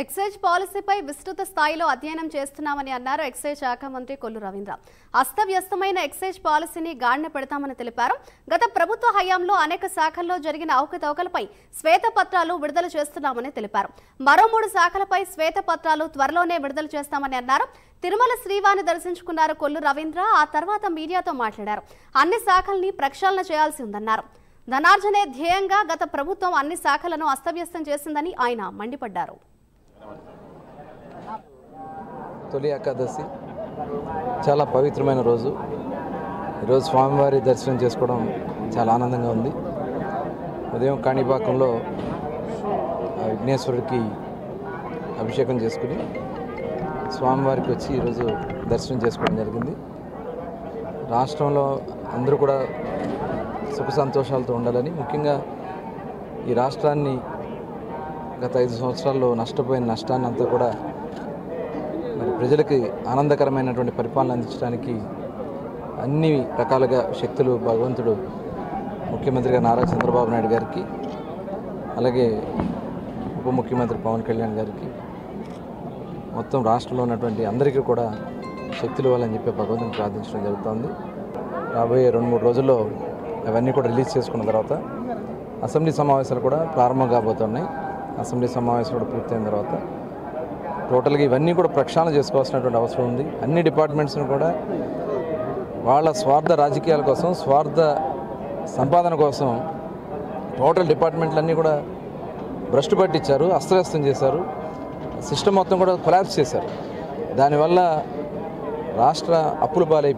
Excise పాలసీపై విస్తృత స్థాయిలో అధ్యయనం చేస్తున్నామని అన్నారు ఎక్సైజ్ శాఖ మంత్రి కొల్లు రవీంద్ర. అస్తవ్యస్తమైన ఎక్సైజ్ పాలసీని గాడిన పెడతామని తెలిపారు. గత ప్రభుత్వ హయాంలో అనేక శాఖల్లో జరిగిన అవకతవకలపై శ్వేతపత్రాలు విడుదల చేస్తున్నామని తెలిపారు. మరో 3 శాఖలపై శ్వేతపత్రాలు త్వరలోనే విడుదల చేస్తామని అన్నారు. తిరుమల శ్రీవారిని దర్శించుకున్నారు కొల్లు రవీంద్ర. ఆ తర్వాత మీడియాతో మాట్లాడారు. అన్ని శాఖల్ని ప్రక్షాళన చేయాల్సి ఉందన్నారు. ధనార్జనే ధ్యేయంగా గత ప్రభుత్వం అన్ని శాఖలను అస్తవ్యస్తం చేసిందని ఆయన మండిపడ్డారు. తొలి ఏకాదశి చాలా పవిత్రమైన రోజు. ఈరోజు స్వామివారి దర్శనం చేసుకోవడం చాలా ఆనందంగా ఉంది. ఉదయం కాణిపాకంలో విఘ్నేశ్వరుడికి అభిషేకం చేసుకుని స్వామివారికి వచ్చి ఈరోజు దర్శనం చేసుకోవడం జరిగింది. రాష్ట్రంలో అందరూ కూడా సుఖ సంతోషాలతో ఉండాలని, ముఖ్యంగా ఈ రాష్ట్రాన్ని గత 5 సంవత్సరాల్లో నష్టపోయిన నష్టాన్ని అంతా కూడా మరి ప్రజలకి ఆనందకరమైనటువంటి పరిపాలన అందించడానికి అన్ని రకాలుగా శక్తులు భగవంతుడు ముఖ్యమంత్రిగా నారా చంద్రబాబు నాయుడు గారికి, అలాగే ఉప ముఖ్యమంత్రి పవన్ కళ్యాణ్ గారికి, మొత్తం రాష్ట్రంలో ఉన్నటువంటి అందరికీ కూడా శక్తులు ఇవ్వాలని చెప్పి భగవంతుని ప్రార్థించడం జరుగుతుంది. రాబోయే 2-3 రోజుల్లో అవన్నీ కూడా రిలీజ్ చేసుకున్న తర్వాత అసెంబ్లీ సమావేశాలు కూడా ప్రారంభం కాబోతున్నాయి. అసెంబ్లీ సమావేశాలు కూడా పూర్తయిన తర్వాత టోటల్గా ఇవన్నీ కూడా ప్రక్షాళన చేసుకోవాల్సినటువంటి అవసరం ఉంది. అన్ని డిపార్ట్మెంట్స్ను కూడా వాళ్ళ స్వార్థ రాజకీయాల కోసం, స్వార్థ సంపాదన కోసం టోటల్ డిపార్ట్మెంట్లన్నీ కూడా భ్రష్టు పట్టించారు, అస్తవ్యస్తం చేశారు, సిస్టమ్ మొత్తం కూడా కొలాప్స్ చేశారు. దానివల్ల రాష్ట్ర అప్పుల పాలై